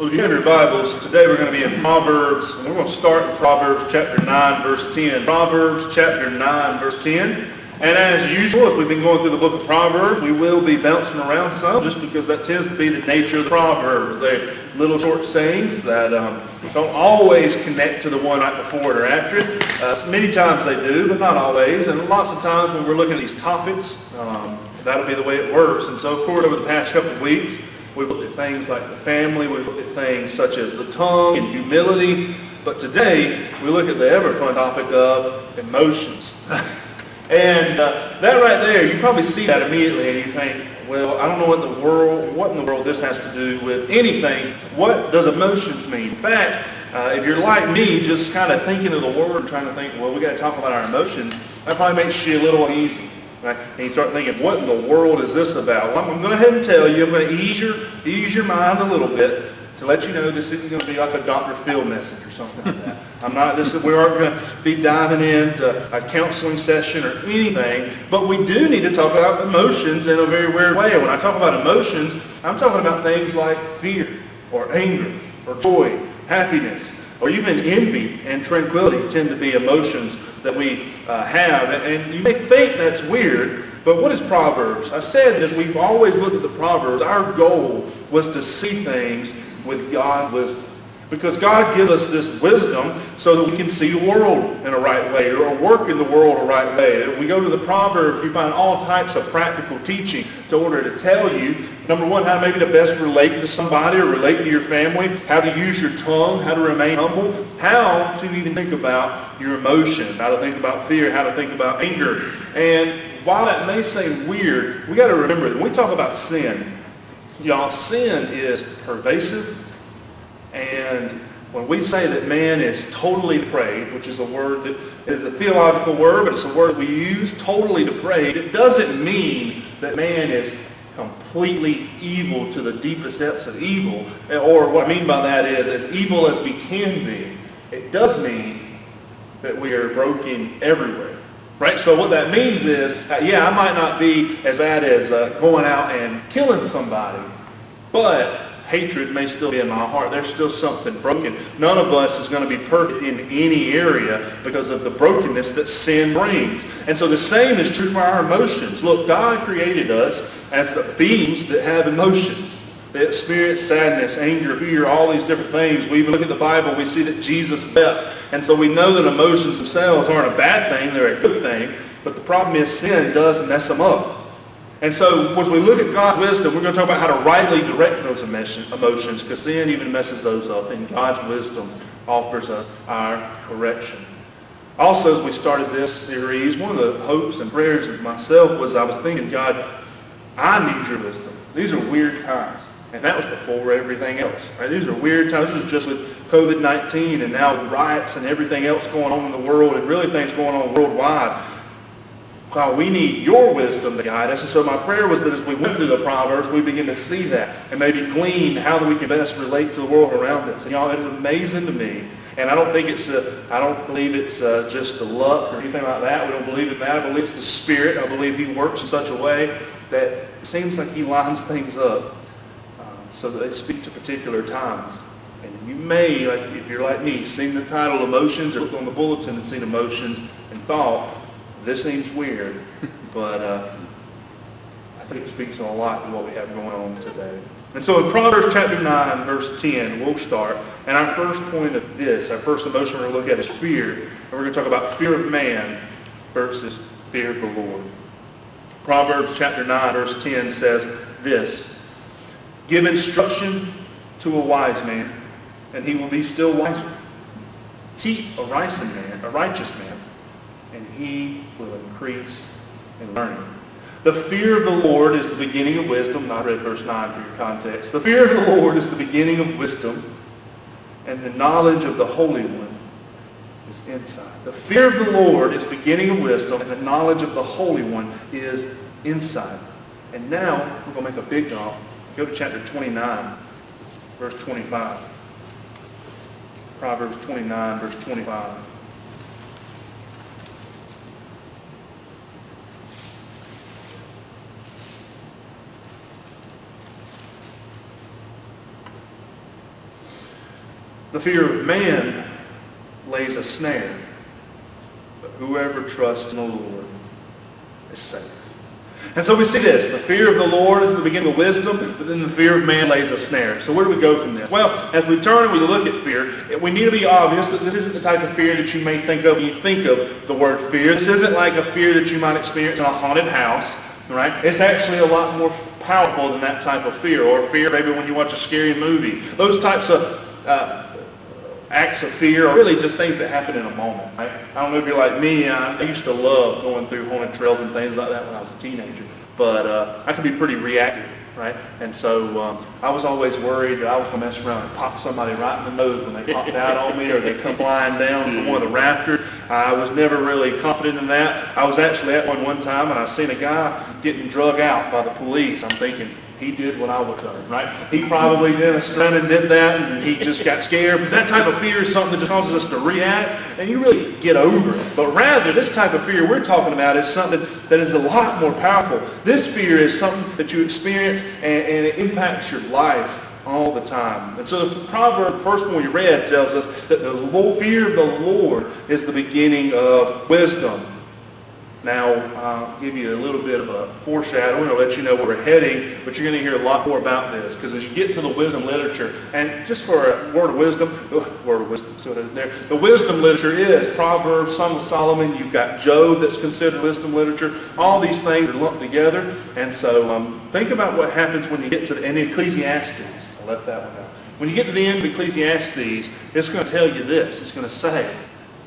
Well, if you have your Bibles, today we're going to be in Proverbs, and we're going to start in Proverbs chapter 9, verse 10. Proverbs chapter 9, verse 10. And as usual, as we've been going through the book of Proverbs, we will be bouncing around some, just because that tends to be the nature of the Proverbs. They're little short sayings that don't always connect to the one right before it or after it. Many times they do, but not always. And lots of times when we're looking at these topics, that'll be the way it works. And so, of course, over the past couple of weeks, we've looked at things like the family. We've looked at things such as the tongue and humility. But today, we look at the ever-fun topic of emotions. And that right there, you probably see that immediately and you think, well, I don't know what in the world this has to do with anything. What does emotions mean? In fact, if you're like me, just kind of thinking of the word and trying to think, well, we got to talk about our emotions, that probably makes you a little uneasy. Right? And you start thinking, what in the world is this about? Well, I'm going to go ahead and tell you, I'm going to ease your mind a little bit to let you know this isn't going to be like a Dr. Phil message or something like that. We aren't going to be diving into a counseling session or anything, but we do need to talk about emotions in a very weird way. When I talk about emotions, I'm talking about things like fear or anger or joy, happiness, or even envy and tranquility tend to be emotions that we have. And you may think that's weird, but what is Proverbs? I said as we've always looked at the Proverbs, our goal was to see things with God's wisdom. Because God gives us this wisdom so that we can see the world in a right way or work in the world a right way. If we go to the Proverbs, you find all types of practical teaching in order to tell you, number one, how maybe to best relate to somebody or relate to your family, how to use your tongue, how to remain humble, how to even think about your emotions, how to think about fear, how to think about anger. And while that may seem weird, we got to remember that when we talk about sin, y'all, sin is pervasive. And when we say that man is totally depraved, which is a word that is a theological word, but it's a word we use, totally depraved, it doesn't mean that man is completely evil to the deepest depths of evil. Or what I mean by that is as evil as we can be. It does mean that we are broken everywhere. Right? So what that means is, I might not be as bad as going out and killing somebody, but hatred may still be in my heart. There's still something broken. None of us is going to be perfect in any area because of the brokenness that sin brings. And so the same is true for our emotions. Look, God created us as beings that have emotions. They experience sadness, anger, fear, all these different things. We even look at the Bible, we see that Jesus wept. And so we know that emotions themselves aren't a bad thing, they're a good thing. But the problem is sin does mess them up. And so as we look at God's wisdom, we're going to talk about how to rightly direct those emotions, because sin even messes those up, and God's wisdom offers us our correction. Also, as we started this series, one of the hopes and prayers of myself was I was thinking, God, I need your wisdom. These are weird times. And that was before everything else. Right? These are weird times. This was just with COVID-19 and now riots and everything else going on in the world and really things going on worldwide. God, we need your wisdom to guide us. And so my prayer was that as we went through the Proverbs, we begin to see that and maybe glean how we can best relate to the world around us. And y'all, it is amazing to me. And I don't believe it's just the luck or anything like that. We don't believe in that. I believe it's the Spirit. I believe He works in such a way that it seems like He lines things up so that they speak to particular times. And you may, like if you're like me, seen the title Emotions or looked on the bulletin and seen emotions and thought, this seems weird, but I think it speaks a lot to what we have going on today. And so in Proverbs chapter 9, verse 10, we'll start. And our first point of this, our first emotion we're going to look at is fear. And we're going to talk about fear of man versus fear of the Lord. Proverbs chapter 9, verse 10 says this, "Give instruction to a wise man, and he will be still wiser. Teach a righteous man, and he will increase in learning." The fear of the Lord is the beginning of wisdom. I read verse 9 for your context. The fear of the Lord is the beginning of wisdom, and the knowledge of the Holy One is insight. The fear of the Lord is the beginning of wisdom, and the knowledge of the Holy One is insight. And now, we're going to make a big jump. Go to chapter 29, verse 25. Proverbs 29, verse 25. The fear of man lays a snare, but whoever trusts in the Lord is safe. And so we see this. The fear of the Lord is the beginning of wisdom, but then the fear of man lays a snare. So where do we go from this? Well, as we turn and we look at fear, we need to be obvious that this isn't the type of fear that you may think of when you think of the word fear. This isn't like a fear that you might experience in a haunted house, right? It's actually a lot more powerful than that type of fear, or fear maybe when you watch a scary movie. Those types of acts of fear are really just things that happen in a moment. Right? I don't know if you're like me. I used to love going through haunted trails and things like that when I was a teenager. But I could be pretty reactive, right? And so I was always worried that I was going to mess around and pop somebody right in the nose when they popped out on me, or they come flying down from one of the rafters. I was never really confident in that. I was actually at one time, and I seen a guy getting drug out by the police. I'm thinking, he did what I would have done, right? He probably did a stunt and did that, and he just got scared. But that type of fear is something that just causes us to react, and you really get over it. But rather, this type of fear we're talking about is something that is a lot more powerful. This fear is something that you experience, and it impacts your life all the time. And so the proverb, the first one we read, tells us that the fear of the Lord is the beginning of wisdom. Now, I'll give you a little bit of a foreshadowing. I'll let you know where we're heading, but you're going to hear a lot more about this, because as you get to the wisdom literature, and just for a word of wisdom, so there, the wisdom literature is Proverbs, Song of Solomon. You've got Job that's considered wisdom literature. All these things are lumped together, and so think about what happens when you get to and Ecclesiastes. I left that one out. When you get to the end of Ecclesiastes, it's going to tell you this. It's going to say,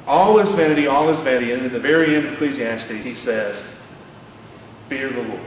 all is vanity, all is vanity. And in the very end of Ecclesiastes, he says, fear the Lord.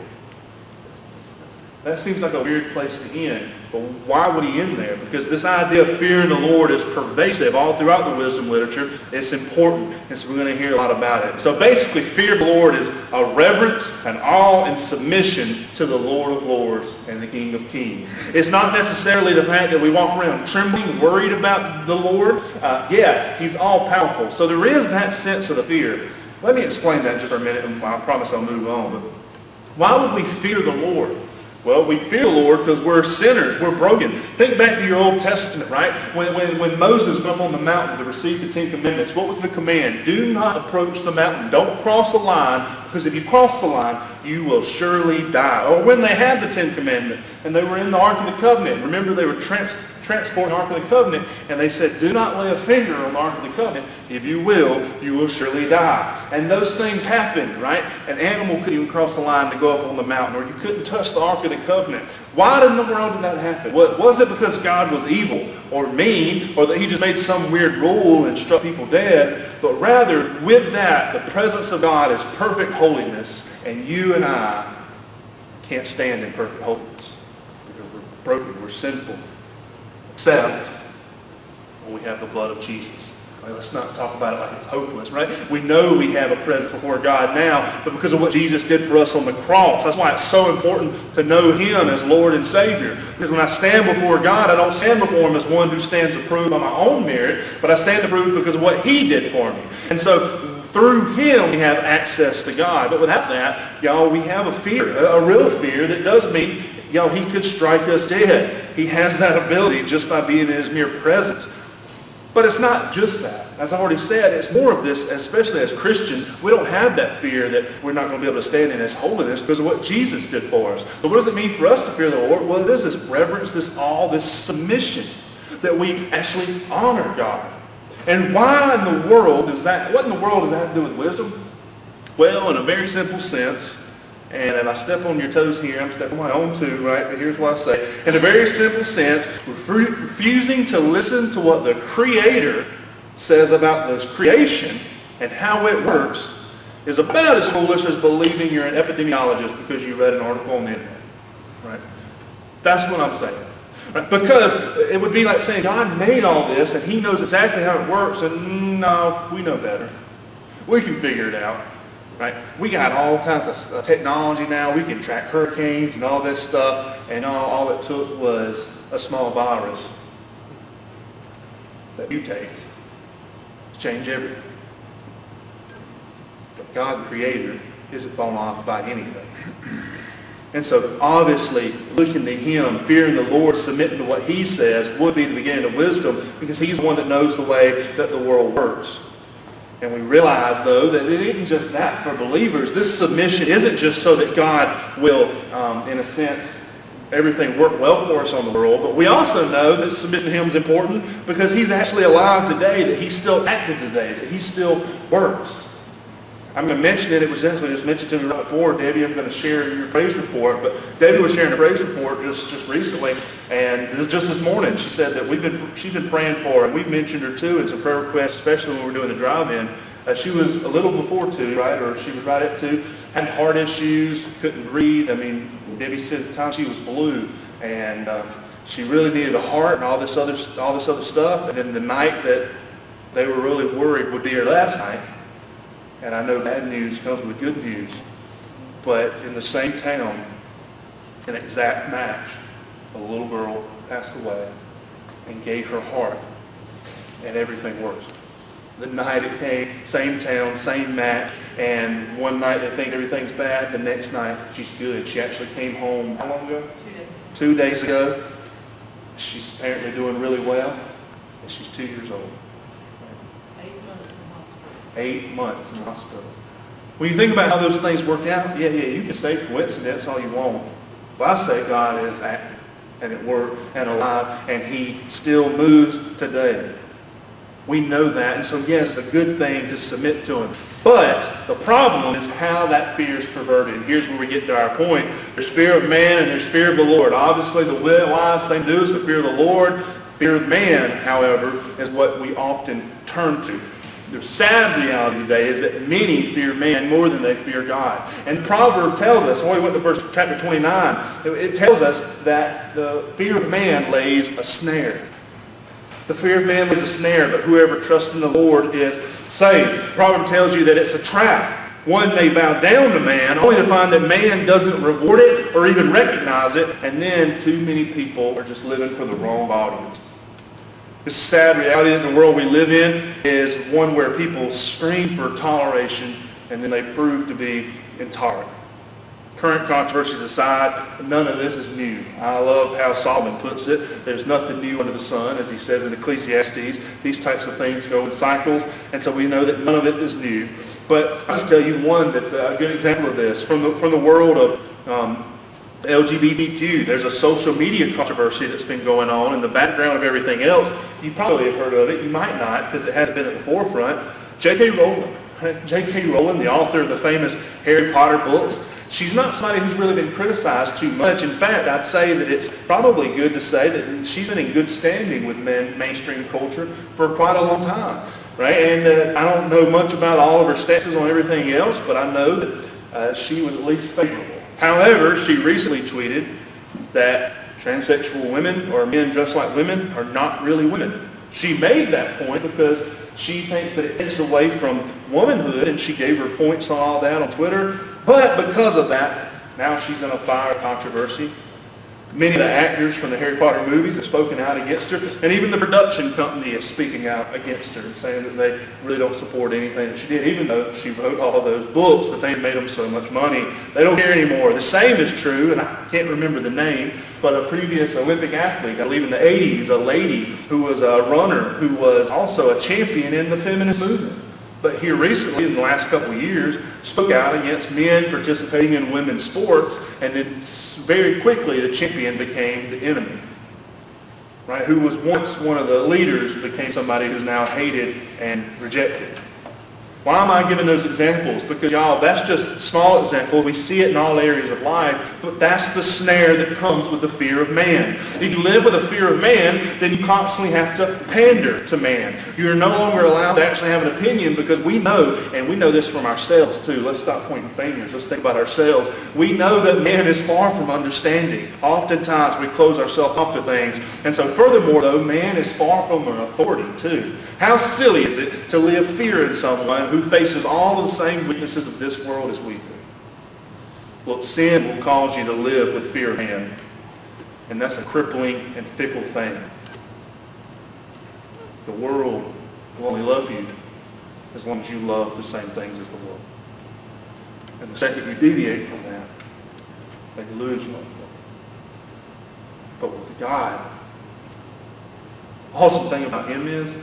That seems like a weird place to end. But why would he end there? Because this idea of fearing the Lord is pervasive all throughout the wisdom literature. It's important. And so we're going to hear a lot about it. So basically, fear of the Lord is a reverence, an awe, and submission to the Lord of Lords and the King of Kings. It's not necessarily the fact that we walk around trembling, worried about the Lord. Yeah, he's all powerful. So there is that sense of the fear. Let me explain that just for a minute, and I promise I'll move on. But why would we fear the Lord? Well, we fear the Lord because we're sinners. We're broken. Think back to your Old Testament, right? When Moses went up on the mountain to receive the Ten Commandments, what was the command? Do not approach the mountain. Don't cross the line, because if you cross the line, you will surely die. Or when they had the Ten Commandments and they were in the Ark of the Covenant, remember they were transporting the Ark of the Covenant, and they said, do not lay a finger on the Ark of the Covenant. If you will surely die. And those things happened, right? An animal couldn't even cross the line to go up on the mountain, or you couldn't touch the Ark of the Covenant. Why in the world did that happen? Was it because God was evil or mean, or that he just made some weird rule and struck people dead? But rather, with that, the presence of God is perfect holiness, and you and I can't stand in perfect holiness because we're broken, we're sinful. Except when we have the blood of Jesus. Right, let's not talk about it like it's hopeless, right? We know we have a presence before God now, but because of what Jesus did for us on the cross. That's why it's so important to know him as Lord and Savior. Because when I stand before God, I don't stand before him as one who stands approved by my own merit, but I stand approved because of what he did for me. And so through him we have access to God. But without that, y'all, we have a fear, a real fear that does mean, y'all, he could strike us dead. He has that ability just by being in his mere presence. But it's not just that. As I've already said, it's more of this, especially as Christians, we don't have that fear that we're not going to be able to stand in his holiness because of what Jesus did for us. But what does it mean for us to fear the Lord? Well, it is this reverence, this awe, this submission, that we actually honor God. And why in the world does that, what in the world does that have to do with wisdom? Well, in a very simple sense, and if I step on your toes here, I'm stepping on my own too, right? But here's what I say. In a very simple sense, refusing to listen to what the Creator says about this creation and how it works is about as foolish as believing you're an epidemiologist because you read an article on the internet, right? That's what I'm saying. Right? Because it would be like saying God made all this and he knows exactly how it works, and no, we know better. We can figure it out. Right? We got all kinds of technology now. We can track hurricanes and all this stuff. And all it took was a small virus that mutates to change everything. But God, the Creator, isn't thrown off by anything. And so obviously looking to him, fearing the Lord, submitting to what he says would be the beginning of wisdom, because he's the one that knows the way that the world works. And we realize, though, that it isn't just that for believers. This submission isn't just so that God will, in a sense, everything work well for us on the world, but we also know that submitting to him is important because he's actually alive today, that he's still active today, that he still works. I'm going to mention it. It was actually just mentioned to me right before. Debbie, I'm going to share your praise report. But Debbie was sharing a praise report just recently, and just this morning, she said that she's been praying for, and we've mentioned her too in some prayer requests, especially when we're doing the drive-in. She was a little before 2, right? Or she was right at 2. Had heart issues, couldn't breathe. I mean, Debbie said at the time she was blue, and she really needed a heart and all this other stuff. And then the night that they were really worried would be her last night. And I know bad news comes with good news, but in the same town, an exact match, a little girl passed away and gave her heart, and everything works. The night it came, same town, same match, and one night they think everything's bad, the next night she's good. She actually came home, how long ago? 2 days ago. She's apparently doing really well, and she's 2 years old. 8 months in the hospital. When you think about how those things work out, yeah, you can say coincidence all you want. But I say God is active and at work and alive, and he still moves today. We know that, and so yes, it's a good thing to submit to him. But the problem is how that fear is perverted. Here's where we get to our point. There's fear of man and there's fear of the Lord. Obviously, the wise thing to do is to fear the Lord. Fear of man, however, is what we often turn to. The sad reality today is that many fear man more than they fear God. And Proverb tells us, when we went to verse chapter 29, it tells us that the fear of man lays a snare. The fear of man lays a snare, but whoever trusts in the Lord is saved. Proverb tells you that it's a trap. One may bow down to man, only to find that man doesn't reward it or even recognize it, and then too many people are just living for the wrong audience. This sad reality in the world we live in is one where people scream for toleration and then they prove to be intolerant. Current controversies aside, none of this is new. I love how Solomon puts it. There's nothing new under the sun, as he says in Ecclesiastes. These types of things go in cycles, and so we know that none of it is new. But I'll just tell you one that's a good example of this. From the world of LGBTQ, there's a social media controversy that's been going on in the background of everything else. You probably have heard of it. You might not, because it hasn't been at the forefront. J.K. Rowling, the author of the famous Harry Potter books, she's not somebody who's really been criticized too much. In fact, I'd say that it's probably good to say that she's been in good standing with mainstream culture for quite a long time. Right? And I don't know much about all of her stances on everything else, but I know that she was at least favorable. However, she recently tweeted that transsexual women or men dressed like women are not really women. She made that point because she thinks that it takes away from womanhood, and she gave her points on all that on Twitter. But because of that, now she's in a fire controversy. Many of the actors from the Harry Potter movies have spoken out against her, and even the production company is speaking out against her and saying that they really don't support anything that she did, even though she wrote all of those books that they made them so much money. They don't care anymore. The same is true, and I can't remember the name, but a previous Olympic athlete, I believe in the 80s, a lady who was a runner who was also a champion in the feminist movement. But here recently, in the last couple of years, spoke out against men participating in women's sports, and then very quickly the champion became the enemy. Right? Who was once one of the leaders became somebody who's now hated and rejected. Why am I giving those examples? Because y'all, that's just small examples. We see it in all areas of life, but that's the snare that comes with the fear of man. If you live with a fear of man, then you constantly have to pander to man. You're no longer allowed to actually have an opinion, because we know, and we know this from ourselves too. Let's stop pointing fingers. Let's think about ourselves. We know that man is far from understanding. Oftentimes we close ourselves off to things. And so furthermore, though, man is far from an authority too. How silly is it to live fear in someone who faces all of the same weaknesses of this world as we do? Well, sin will cause you to live with fear of man. And that's a crippling and fickle thing. The world will only love you as long as you love the same things as the world. And the second you deviate from that, they lose love for him. But with God, the awesome thing about him is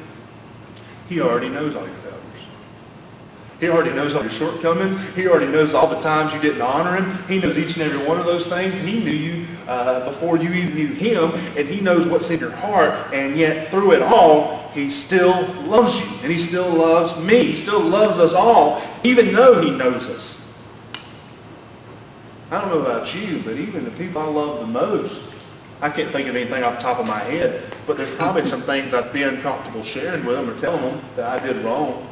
he already knows all your failures. He already knows all your shortcomings. He already knows all the times you didn't honor him. He knows each and every one of those things. He knew you before you even knew him, and he knows what's in your heart, and yet through it all, he still loves you, and he still loves me. He still loves us all, even though he knows us. I don't know about you, but even the people I love the most, I can't think of anything off the top of my head, but there's probably some things I'd be uncomfortable sharing with them or telling them that I did wrong.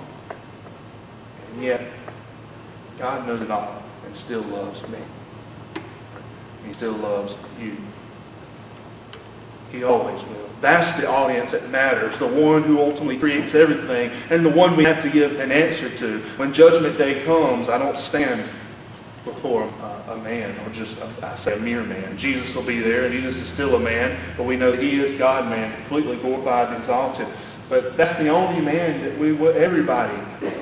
And yet, God knows it all and still loves me. He still loves you. He always will. That's the audience that matters, the one who ultimately creates everything, and the one we have to give an answer to. When Judgment Day comes, I don't stand before a man, or just, I say, a mere man. Jesus will be there, and Jesus is still a man, but we know that he is God-man, completely glorified and exalted. But that's the only man that everybody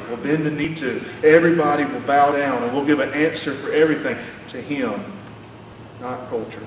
will bend the knee to. Everybody will bow down, and we'll give an answer for everything to him, not culture.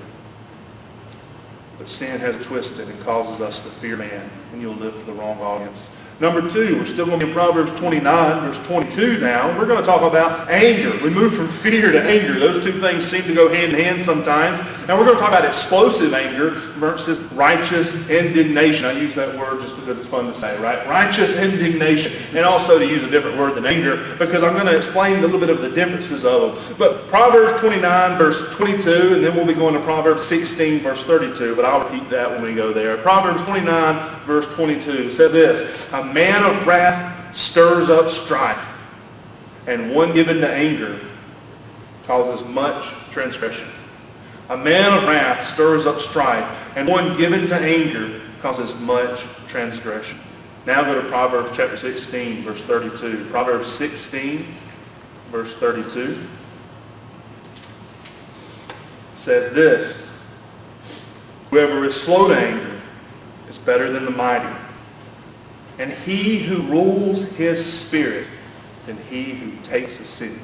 But sin has twisted and causes us to fear man, and you'll live for the wrong audience. Number two, we're still going to be in Proverbs 29, verse 22 now. We're going to talk about anger. We move from fear to anger. Those two things seem to go hand in hand sometimes. Now we're going to talk about explosive anger versus righteous indignation. I use that word just because it's fun to say, right? Righteous indignation. And also to use a different word than anger, because I'm going to explain a little bit of the differences of them. But Proverbs 29, verse 22, and then we'll be going to Proverbs 16, verse 32. But I'll repeat that when we go there. Proverbs 29, verse 22 says this: a man of wrath stirs up strife, and one given to anger causes much transgression. A man of wrath stirs up strife, and one given to anger causes much transgression. Now go to Proverbs chapter 16, verse 32. Proverbs 16, verse 32 says this: whoever is slow to anger is better than the mighty, and he who rules his spirit than he who takes a city.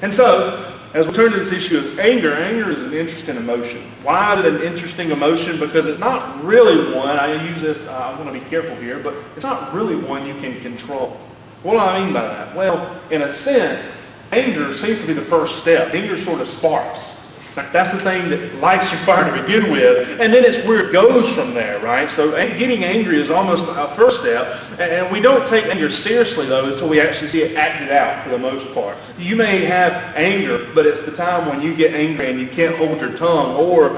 And so, as we turn to this issue of anger, anger is an interesting emotion. Why is it an interesting emotion? Because it's not really one, I use this, I want to be careful here, but it's not really one you can control. What do I mean by that? Well, in a sense, anger seems to be the first step. Anger sort of sparks. That's the thing that lights your fire to begin with, and then it's where it goes from there, right? So getting angry is almost a first step, and we don't take anger seriously, though, until we actually see it acted out for the most part. You may have anger, but it's the time when you get angry and you can't hold your tongue, or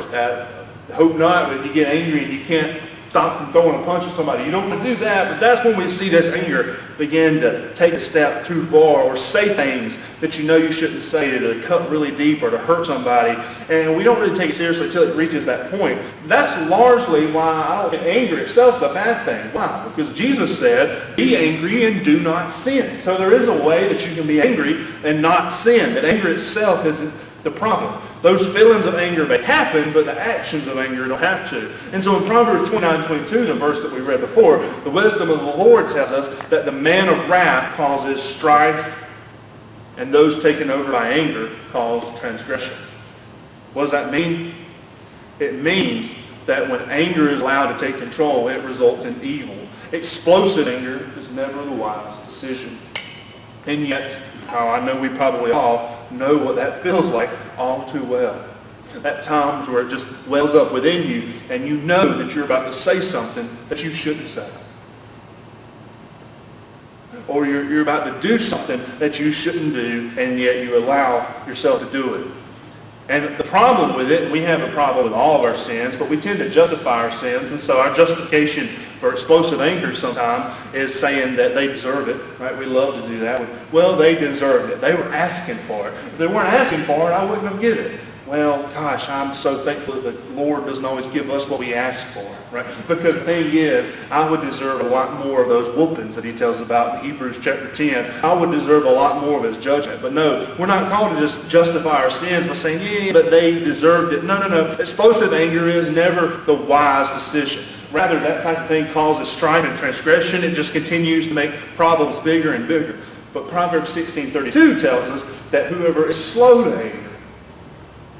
hope not, but you get angry and you can't stop from throwing a punch at somebody. You don't want to do that, but that's when we see this anger begin to take a step too far, or say things that you know you shouldn't say, to cut really deep or to hurt somebody. And we don't really take it seriously until it reaches that point. That's largely why I don't think anger itself is a bad thing. Why? Because Jesus said, be angry and do not sin. So there is a way that you can be angry and not sin. That anger itself isn't the problem. Those feelings of anger may happen, but the actions of anger don't have to. And so in Proverbs 29:22, the verse that we read before, the wisdom of the Lord tells us that the man of wrath causes strife, and those taken over by anger cause transgression. What does that mean? It means that when anger is allowed to take control, it results in evil. Explosive anger is never the wise decision. And yet, I know we probably all know what that feels like all too well. At times where it just wells up within you, and you know that you're about to say something that you shouldn't say. Or you're about to do something that you shouldn't do, and yet you allow yourself to do it. And the problem with it, we have a problem with all of our sins, but we tend to justify our sins, and so our justification for explosive anger sometimes is saying that they deserve it, right? We love to do that. Well, they deserved it. They were asking for it. If they weren't asking for it, I wouldn't have given it. Well, gosh, I'm so thankful that the Lord doesn't always give us what we ask for, right? Because the thing is, I would deserve a lot more of those whoopings that he tells about in Hebrews chapter 10. I would deserve a lot more of his judgment. But no, we're not called to just justify our sins by saying, yeah, but they deserved it. No. Explosive anger is never the wise decision. Rather, that type of thing causes strife and transgression. It just continues to make problems bigger and bigger. But Proverbs 16:32 tells us that whoever is slow to anger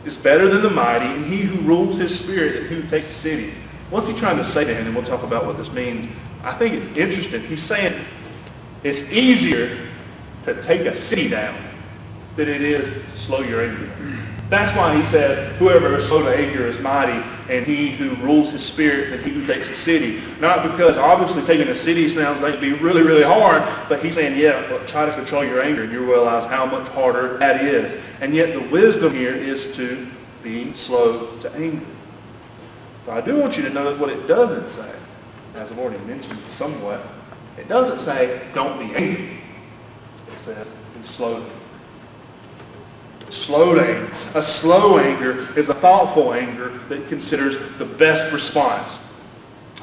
is better than the mighty, and he who rules his spirit and who takes the city. What's he trying to say to him? And we'll talk about what this means. I think it's interesting. He's saying it's easier to take a city down than it is to slow your anger. That's why he says, whoever is slow to anger is mighty, and he who rules his spirit and he who takes a city. Not because obviously taking a city sounds like it'd be really, really hard, but he's saying, yeah, but try to control your anger, and you realize how much harder that is. And yet the wisdom here is to be slow to anger. But I do want you to notice what it doesn't say. As I've already mentioned somewhat, it doesn't say, don't be angry. It says, be slow. Slow to anger. A slow anger is a thoughtful anger that considers the best response.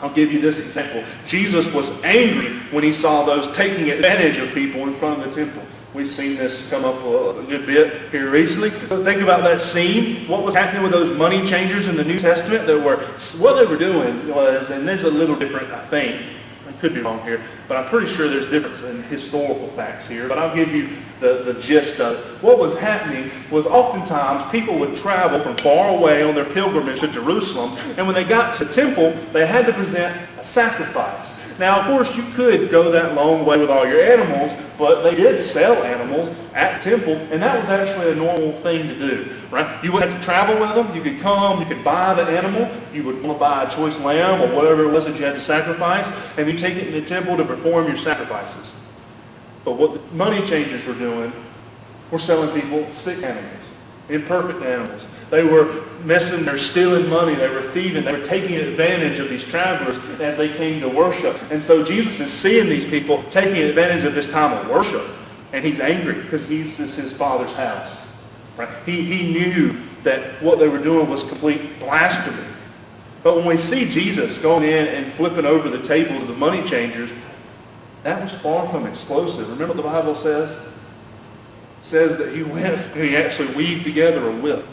I'll give you this example. Jesus was angry when he saw those taking advantage of people in front of the temple. We've seen this come up a good bit here recently. Think about that scene. What was happening with those money changers in the New Testament? What they were doing was, and there's a little different, I think. I could be wrong here, but I'm pretty sure there's difference in historical facts here. But I'll give you the gist of it. What was happening was oftentimes people would travel from far away on their pilgrimage to Jerusalem, and when they got to the temple, they had to present a sacrifice. Now, of course, you could go that long way with all your animals, but they did sell animals at the temple, and that was actually a normal thing to do, right? You wouldn't have to travel with them. You could come, you could buy the animal. You would want to buy a choice lamb or whatever it was that you had to sacrifice, and you take it in the temple to perform your sacrifices. But what the money changers were doing were selling people sick animals, imperfect animals. They were messing, they were stealing money, they were thieving, they were taking advantage of these travelers as they came to worship. And so Jesus is seeing these people taking advantage of this time of worship. And he's angry because this is his Father's house. Right? He knew that what they were doing was complete blasphemy. But when we see Jesus going in and flipping over the tables of the money changers, that was far from explosive. Remember what the Bible says? It says that he went and he actually weaved together a whip.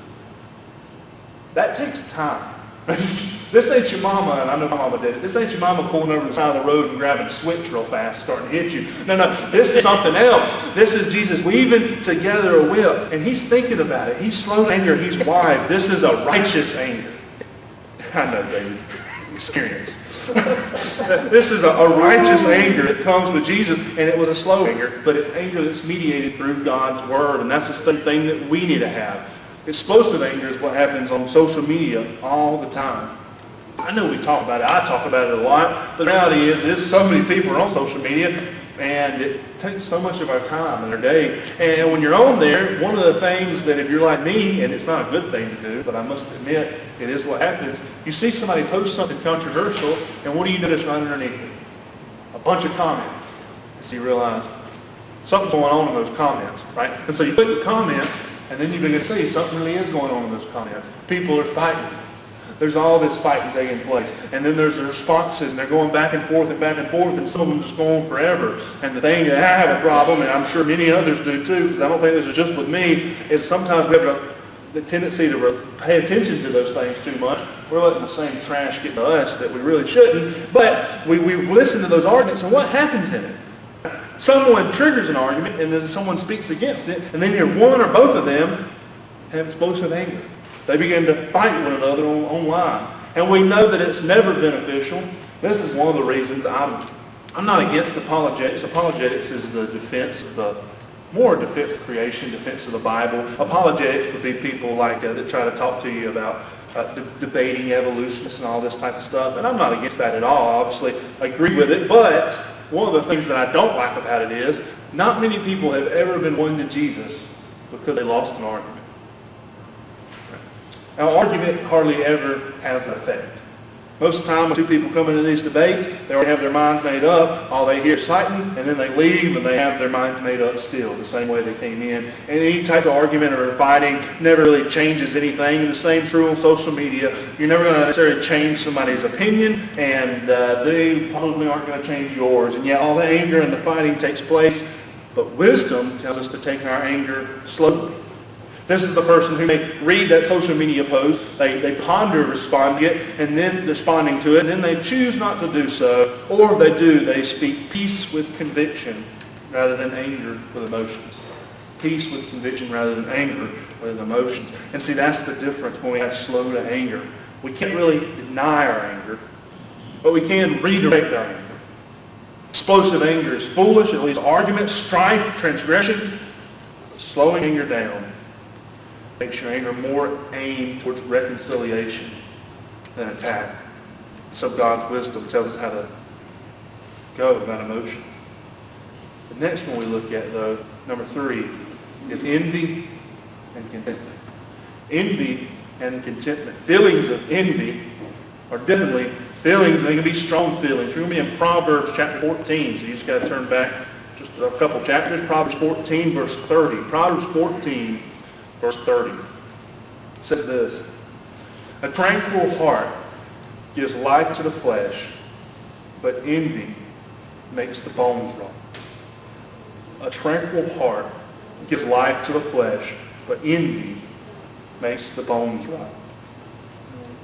That takes time. This ain't your mama, and I know my mama did it. This ain't your mama pulling over the side of the road and grabbing a switch real fast, starting to hit you. No, this is something else. This is Jesus weaving together a whip, and he's thinking about it. He's slow to anger. He's wise. This is a righteous anger. I know, David. Experience. This is a righteous anger that comes with Jesus, and it was a slow anger, but it's anger that's mediated through God's Word, and that's the same thing that we need to have. Explosive anger is what happens on social media all the time. I know we talk about it. I talk about it a lot. But the reality is so many people are on social media, and it takes so much of our time in our day. And when you're on there, one of the things that if you're like me, and it's not a good thing to do, but I must admit it is what happens, you see somebody post something controversial, and what do you notice right underneath it? A bunch of comments. So you realize something's going on in those comments, right? And so you click the comments, and then you begin to see something really is going on in those comments. People are fighting. There's all this fighting taking place. And then there's the responses, and they're going back and forth, and some of them just go on forever. And the thing that I have a problem, and I'm sure many others do too, because I don't think this is just with me, is sometimes we have the tendency to pay attention to those things too much. We're letting the same trash get to us that we really shouldn't. But we listen to those arguments, and what happens in it? Someone triggers an argument, and then someone speaks against it, and then you hear one or both of them have explosive anger. They begin to fight one another online. And we know that it's never beneficial. This is one of the reasons I'm not against apologetics. Apologetics is the defense of defense of creation, defense of the Bible. Apologetics would be people like that try to talk to you about debating evolutionists and all this type of stuff. And I'm not against that at all. Obviously, I agree with it, but one of the things that I don't like about it is not many people have ever been won to Jesus because they lost an argument. Now, argument hardly ever has an effect. Most of the time when two people come into these debates, they already have their minds made up. All they hear is fighting, and then they leave, and they have their minds made up still, the same way they came in. And any type of argument or fighting never really changes anything. And the same's true on social media. You're never going to necessarily change somebody's opinion, and they probably aren't going to change yours. And yet all the anger and the fighting takes place. But wisdom tells us to take our anger slowly. This is the person who may read that social media post, they ponder responding to it, and then responding to it, and then they choose not to do so, or if they do, they speak peace with conviction rather than anger with emotions. Peace with conviction rather than anger with emotions. And see, that's the difference when we have slow to anger. We can't really deny our anger, but we can redirect our anger. Explosive anger is foolish. It leads to argument, strife, transgression. Slowing anger down makes your anger more aimed towards reconciliation than attack. So God's wisdom tells us how to go with that emotion. The next one we look at, though, number 3, is envy and contentment. Envy and contentment. Feelings of envy are definitely feelings. They can be strong feelings. We're going to be in Proverbs chapter 14, so you just got to turn back just a couple chapters. Proverbs 14, verse 30. Proverbs 14, verse 30. It says this: a tranquil heart gives life to the flesh, but envy makes the bones rot. A tranquil heart gives life to the flesh, but envy makes the bones rot.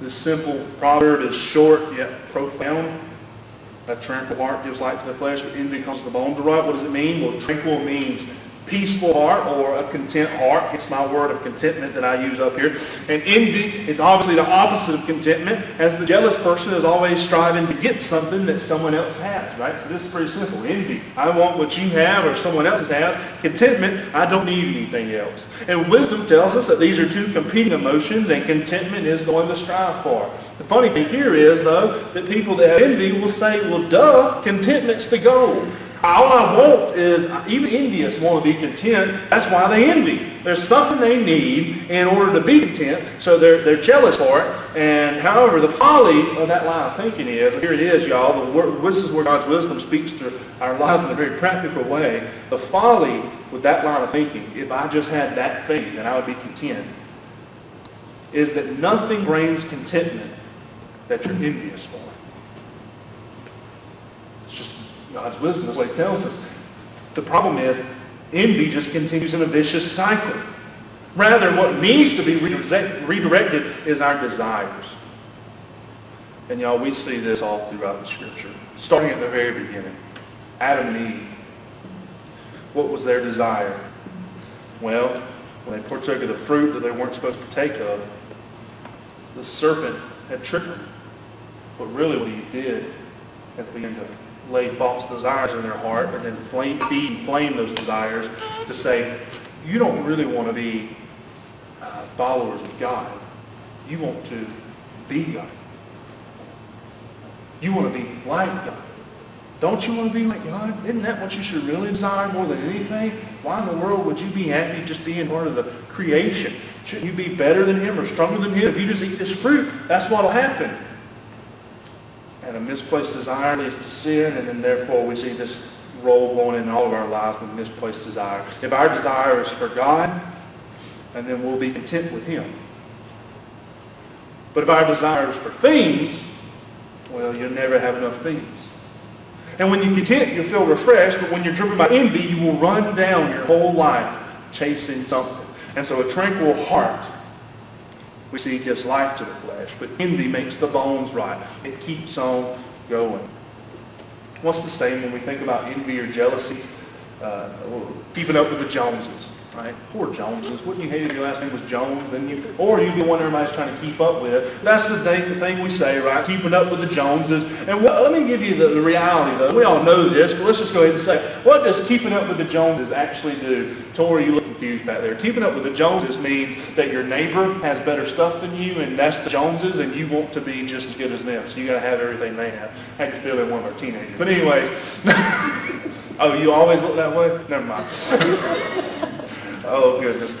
This simple proverb is short yet profound. A tranquil heart gives life to the flesh, but envy causes the bones to rot. What does it mean? Well, tranquil means peaceful heart or a content heart. It's my word of contentment that I use up here. And envy is obviously the opposite of contentment, as the jealous person is always striving to get something that someone else has, right? So this is pretty simple. Envy, I want what you have or someone else has. Contentment, I don't need anything else. And wisdom tells us that these are two competing emotions, and contentment is the one to strive for. The funny thing here is, though, that people that have envy will say, well, duh, contentment's the goal. All I want is, even envious want to be content. That's why they envy. There's something they need in order to be content, so they're jealous for it. And however, the folly of that line of thinking is, here it is, y'all, this is where God's wisdom speaks to our lives in a very practical way. The folly with that line of thinking, if I just had that thing, then I would be content, is that nothing brings contentment that you're envious for. It's just God's wisdom is what He tells us. The problem is, envy just continues in a vicious cycle. Rather, what needs to be redirected is our desires. And y'all, we see this all throughout the Scripture. Starting at the very beginning. Adam and Eve. What was their desire? Well, when they partook of the fruit that they weren't supposed to partake of, the serpent had tricked them. But really what he did is begin to lay false desires in their heart and then feed and flame those desires to say, you don't really want to be followers of God. You want to be God. You want to be like God. Don't you want to be like God? Isn't that what you should really desire more than anything? Why in the world would you be happy just being part of the creation? Shouldn't you be better than Him or stronger than Him? If you just eat this fruit, that's what will happen. And a misplaced desire leads to sin, and then therefore we see this role going in all of our lives with misplaced desire. If our desire is for God, and then we'll be content with Him. But if our desire is for things, well, you'll never have enough things. And when you're content, you'll feel refreshed, but when you're driven by envy, you will run down your whole life chasing something. And so a tranquil heart, we see, gives life to the flesh, but envy makes the bones rot. It keeps on going. What's the saying when we think about envy or jealousy? Keeping up with the Joneses, right? Poor Joneses. Wouldn't you hate if your last name was Jones? Or you'd be one everybody's trying to keep up with. That's the thing we say, right? Keeping up with the Joneses. And let me give you the reality, though. We all know this, but let's just go ahead and say, what does keeping up with the Joneses actually do? Tori, you look confused back there. Keeping up with the Joneses means that your neighbor has better stuff than you, and that's the Joneses, and you want to be just as good as them. So you got to have everything they have. I had to feel in one of our teenagers. But anyways, oh, you always look that way? Never mind. Oh, goodness.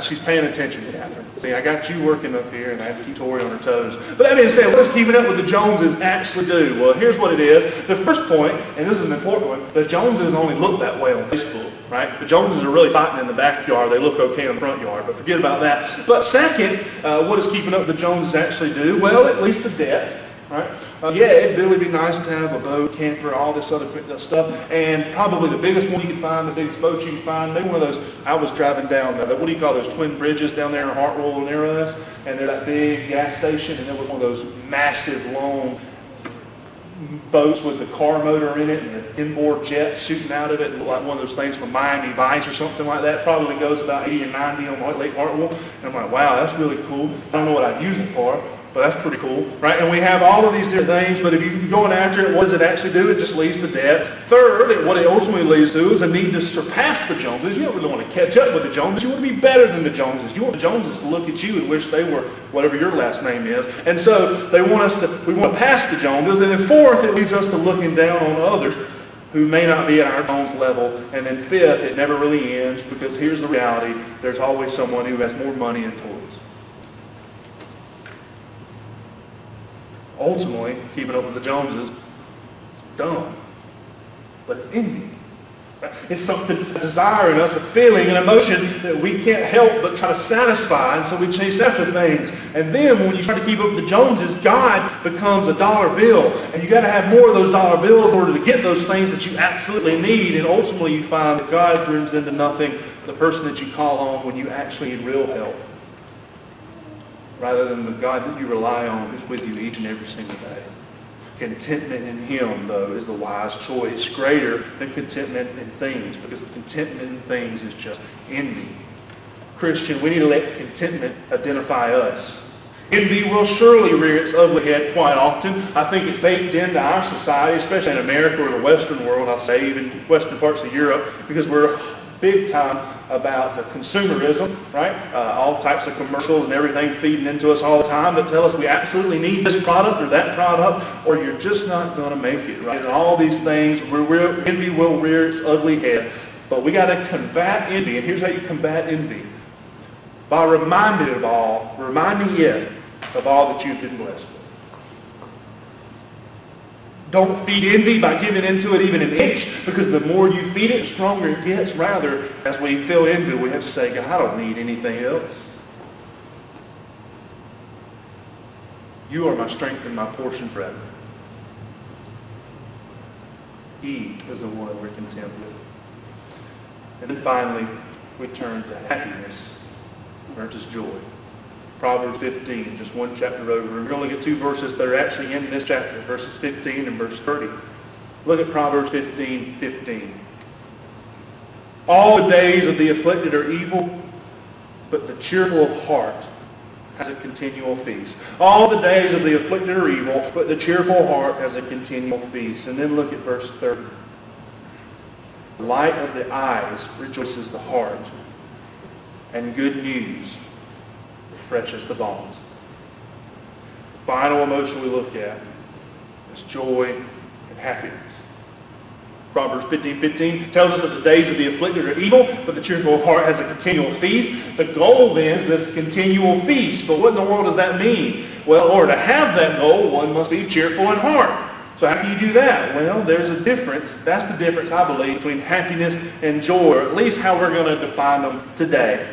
She's paying attention, Catherine. See, I got you working up here, and I have to keep Tori on her toes. But that being said, what does keeping up with the Joneses actually do? Well, here's what it is. The first point, and this is an important one, the Joneses only look that way on Facebook, right? The Joneses are really fighting in the backyard. They look okay in the front yard, but forget about that. But second, what does keeping up with the Joneses actually do? Well, it leads to debt. Right? Yeah, it'd really be nice to have a boat, camper, all this other stuff. And probably the biggest one you can find, the biggest boat you can find, maybe one of those, I was driving down, what do you call those twin bridges down there in Hartwell near us? And there's that big gas station, and there was one of those massive, long boats with the car motor in it and the inboard jets shooting out of it, like one of those things from Miami Vice or something like that. Probably goes about 80 or 90 on Lake Hartwell. And I'm like, wow, that's really cool. I don't know what I'd use it for, but that's pretty cool, right? And we have all of these different things, but if you keep going after it, what does it actually do? It just leads to death. Third, what it ultimately leads to is a need to surpass the Joneses. You don't really want to catch up with the Joneses. You want to be better than the Joneses. You want the Joneses to look at you and wish they were whatever your last name is. And so we want to pass the Joneses. And then fourth, it leads us to looking down on others who may not be at our Jones level. And then fifth, it never really ends, because here's the reality. There's always someone who has more money and toys. Ultimately, keeping up with the Joneses is dumb, but it's envy. It's something, a desire in us, a feeling, an emotion that we can't help but try to satisfy, and so we chase after things. And then when you try to keep up with the Joneses, God becomes a dollar bill, and you got to have more of those dollar bills in order to get those things that you absolutely need. And ultimately, you find that God turns into nothing, the person that you call on when you actually need real help, rather than the God that you rely on who's with you each and every single day. Contentment in Him, though, is the wise choice, greater than contentment in things, because contentment in things is just envy. Christian, we need to let contentment identify us. Envy will surely rear its ugly head quite often. I think it's baked into our society, especially in America or the Western world, I'll say, even Western parts of Europe, because we're big time about consumerism, right? All types of commercials and everything feeding into us all the time that tell us we absolutely need this product or that product, or you're just not going to make it, right? And all these things, envy will rear its ugly head. But we got to combat envy, and here's how you combat envy: by reminding it of all that you've been blessed with. Don't feed envy by giving into it even an inch, because the more you feed it, the stronger it gets. Rather, as we feel envy, we have to say, God, I don't need anything else. You are my strength and my portion forever. He is the one we're content with. And then finally, we turn to happiness versus joy. Proverbs 15, just one chapter over. And we're going to look at two verses that are actually in this chapter, verses 15 and verse 30. Look at Proverbs 15:15. All the days of the afflicted are evil, but the cheerful of heart has a continual feast. All the days of the afflicted are evil, but the cheerful heart has a continual feast. And then look at verse 30. The light of the eyes rejoices the heart, and good news refreshes the bones. The final emotion we look at is joy and happiness. Proverbs 15:15 tells us that the days of the afflicted are evil, but the cheerful heart has a continual feast. The goal then is this continual feast. But what in the world does that mean? Well, in order to have that goal, one must be cheerful in heart. So how do you do that? Well, there's a difference. That's the difference, I believe, between happiness and joy, or at least how we're going to define them today.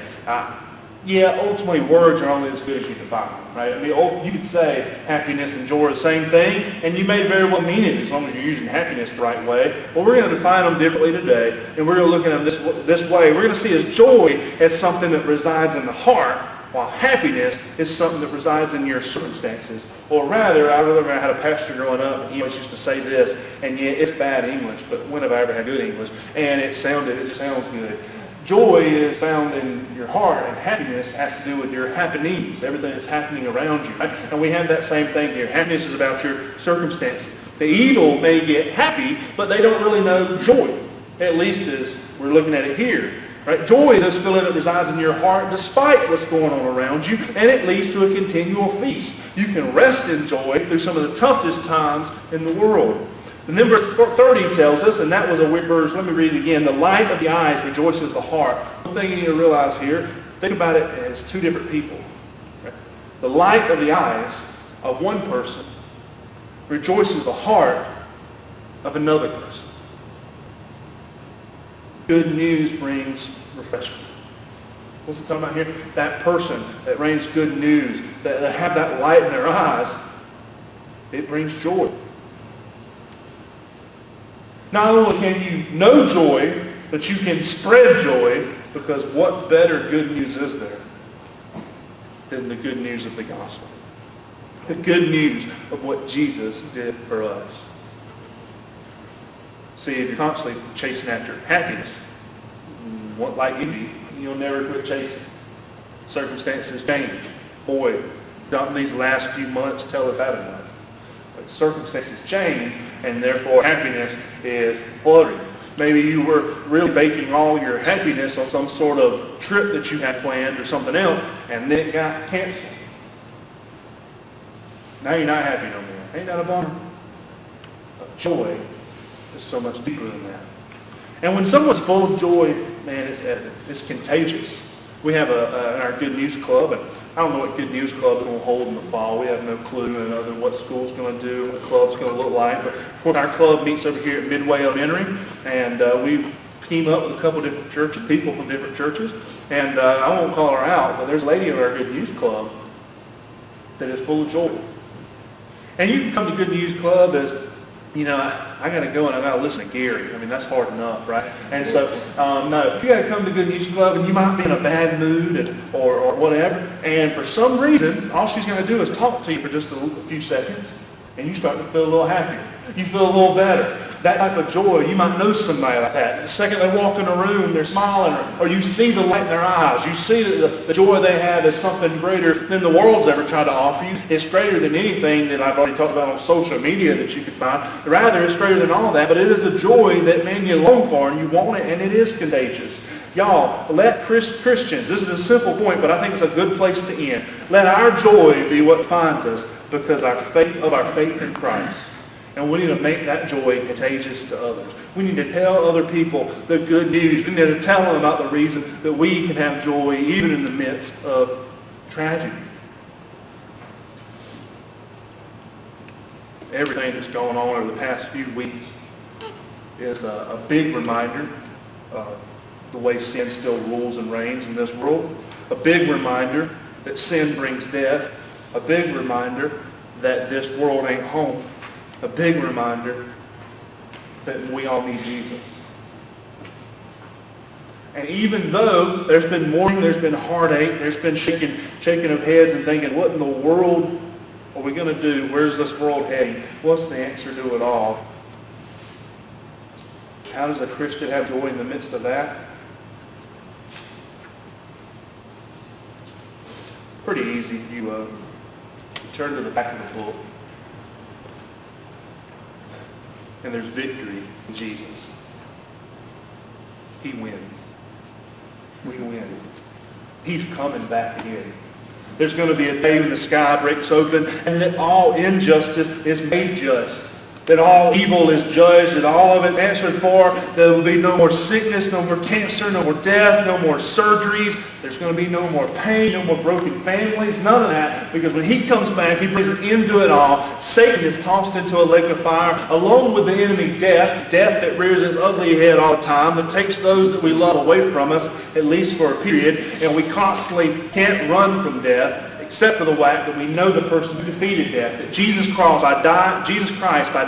Ultimately, words are only as good as you define them, right? I mean, you could say happiness and joy are the same thing, and you may very well mean it as long as you're using happiness the right way. Well, we're going to define them differently today, and we're going to look at them this way. We're going to see as joy as something that resides in the heart, while happiness is something that resides in your circumstances. Or rather, I remember I had a pastor growing up, and he always used to say this, and yeah, it's bad English, but when have I ever had good English? And it sounds good. Joy is found in your heart, and happiness has to do with your happenings, everything that's happening around you. Right? And we have that same thing here. Happiness is about your circumstances. The evil may get happy, but they don't really know joy, at least as we're looking at it here. Right? Joy is this feeling that resides in your heart despite what's going on around you, and it leads to a continual feast. You can rest in joy through some of the toughest times in the world. And then verse 30 tells us, and that was a weird verse, let me read it again. The light of the eyes rejoices the heart. One thing you need to realize here, think about it as two different people. Right? The light of the eyes of one person rejoices the heart of another person. Good news brings refreshment. What's it talking about here? That person that brings good news, that have that light in their eyes, it brings joy. Not only can you know joy, but you can spread joy, because what better good news is there than the good news of the gospel? The good news of what Jesus did for us. See, if you're constantly chasing after happiness, like envy, you'll never quit chasing. Circumstances change. Boy, don't these last few months tell us that enough? But circumstances change, and therefore happiness is fluttering. Maybe you were really banking all your happiness on some sort of trip that you had planned or something else, and then it got canceled. Now you're not happy no more. Ain't that a bummer? But joy is so much deeper than that. And when someone's full of joy, man, it's evident. It's contagious. We have our Good News Club, and I don't know what Good News Club is going to hold in the fall. We have no clue and what school's going to do, what the club's going to look like. But of course, our club meets over here at Midway Elementary, and we've teamed up with a couple different churches, people from different churches. And I won't call her out, but there's a lady in our Good News Club that is full of joy. And you can come to Good News Club as, I got to go and I got to listen to Gary. I mean, that's hard enough, right? And so, no, you got to come to Good News Club, and you might be in a bad mood or whatever. And for some reason, all she's going to do is talk to you for just a few seconds, and you start to feel a little happier. You feel a little better. That type of joy, you might know somebody like that. The second they walk in a room, they're smiling, or you see the light in their eyes. You see that the joy they have is something greater than the world's ever tried to offer you. It's greater than anything that I've already talked about on social media that you could find. Rather, it's greater than all that, but it is a joy that, man, you long for and you want it, and it is contagious. Y'all, let Christians, this is a simple point, but I think it's a good place to end. Let our joy be what finds us because our faith in Christ. And we need to make that joy contagious to others. We need to tell other people the good news. We need to tell them about the reason that we can have joy even in the midst of tragedy. Everything that's going on over the past few weeks is a big reminder of the way sin still rules and reigns in this world. A big reminder that sin brings death. A big reminder that this world ain't home. A big reminder that we all need Jesus. And even though there's been mourning, there's been heartache, there's been shaking of heads and thinking, what in the world are we going to do? Where's this world heading? What's the answer to it all? How does a Christian have joy in the midst of that? Pretty easy. You turn to the back of the book. And there's victory in Jesus. He wins. We win. He's coming back again. There's going to be a day when the sky breaks open and that all injustice is made just. That all evil is judged, that all of it's answered for. There will be no more sickness, no more cancer, no more death, no more surgeries. There's going to be no more pain, no more broken families, none of that. Because when he comes back, he brings an end to it all. Satan is tossed into a lake of fire, along with the enemy death that rears its ugly head all the time, that takes those that we love away from us, at least for a period. And we constantly can't run from death, except for the fact that we know the person who defeated death. That Jesus Christ, by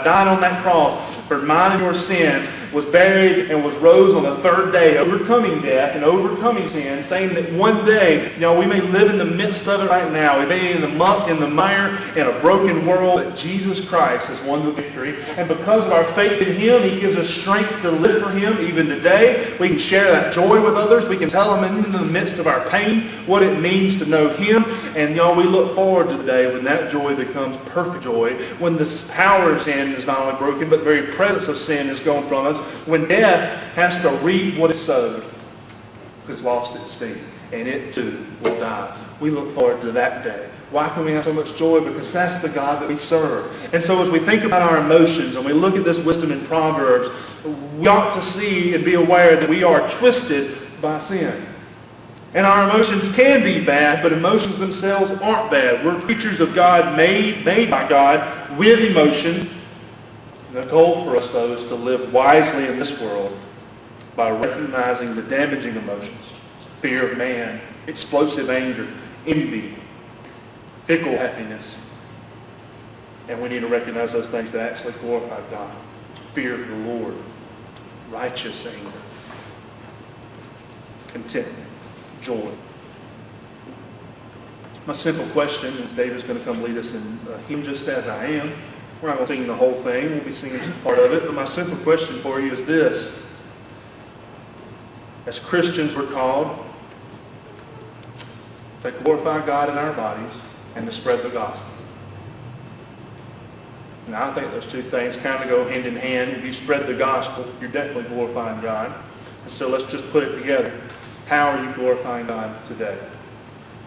dying on that cross for mine and your sins, was buried and was rose on the third day, overcoming death and overcoming sin, saying that one day, we may live in the midst of it right now. We may be in the muck, in the mire, in a broken world, but Jesus Christ has won the victory. And because of our faith in him, he gives us strength to live for him even today. We can share that joy with others. We can tell them in the midst of our pain what it means to know him. And we look forward to the day when that joy becomes perfect joy, when the power of sin is not only broken, but the very presence of sin is gone from us, when death has to reap what it sowed, because it's lost its sting, and it too will die. We look forward to that day. Why can we have so much joy? Because that's the God that we serve. And so as we think about our emotions and we look at this wisdom in Proverbs, we ought to see and be aware that we are twisted by sin. And our emotions can be bad, but emotions themselves aren't bad. We're creatures of God, made by God, with emotions. The goal for us, though, is to live wisely in this world by recognizing the damaging emotions, fear of man, explosive anger, envy, fickle happiness. And we need to recognize those things that actually glorify God. Fear of the Lord, righteous anger, contentment, joy. My simple question, is David's going to come lead us in Him Just As I Am. We're not going to sing the whole thing. We'll be singing just part of it. But my simple question for you is this. As Christians, we're called to glorify God in our bodies and to spread the gospel. Now, I think those two things kind of go hand in hand. If you spread the gospel, you're definitely glorifying God. And so let's just put it together. How are you glorifying God today?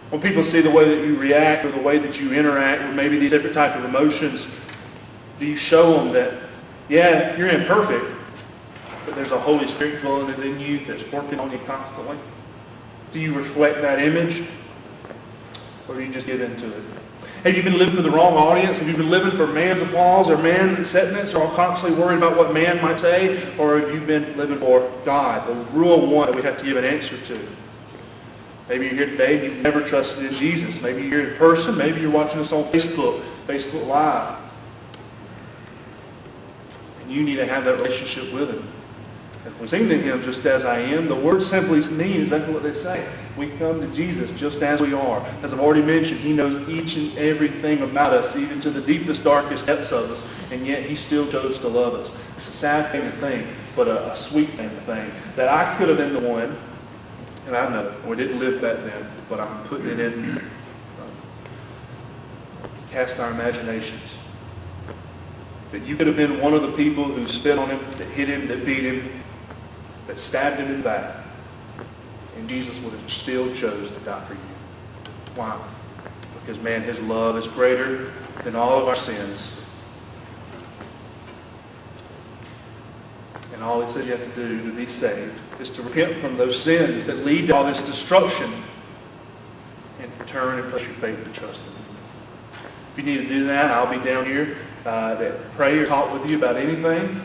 When people see the way that you react or the way that you interact with maybe these different types of emotions, do you show them that, yeah, you're imperfect, but there's a Holy Spirit dwelling within you that's working on you constantly? Do you reflect that image? Or do you just give into it? Have you been living for the wrong audience? Have you been living for man's applause or man's acceptance, or constantly worried about what man might say? Or have you been living for God, the real one that we have to give an answer to? Maybe you're here today and you've never trusted in Jesus. Maybe you're here in person. Maybe you're watching us on Facebook Live. And you need to have that relationship with Him. As we sing to Him, just as I am, the word simply means exactly what they say. We come to Jesus just as we are. As I've already mentioned, He knows each and everything about us, even to the deepest, darkest depths of us, and yet He still chose to love us. It's a sad thing to think, but a sweet thing to think, that I could have been the one, and I know, we didn't live back then, but I'm putting it in, cast our imaginations. That you could have been one of the people who spit on Him, that hit Him, that beat Him, that stabbed Him in the back. And Jesus would have still chose to die for you. Why? Because, man, His love is greater than all of our sins. And all He said you have to do to be saved is to repent from those sins that lead to all this destruction and turn and put your faith and trust in Him. If you need to do that, I'll be down here to pray or talk with you about anything.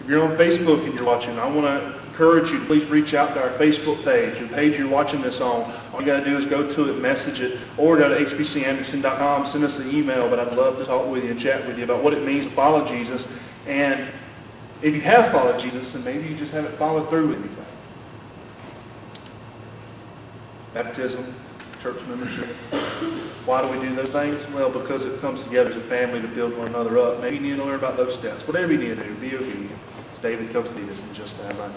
If you're on Facebook and you're watching, I want to encourage you to please reach out to our Facebook page, the page you're watching this on. All you got to do is go to it, message it, or go to hbcanderson.com, send us an email. But I'd love to talk with you and chat with you about what it means to follow Jesus. And if you have followed Jesus, then maybe you just haven't followed through with anything. Baptism, church membership. Why do we do those things? Well, because it comes together as a family to build one another up. Maybe you need to learn about those steps. Whatever you need to do, be obedient. As David comes to lead us, and just as I am.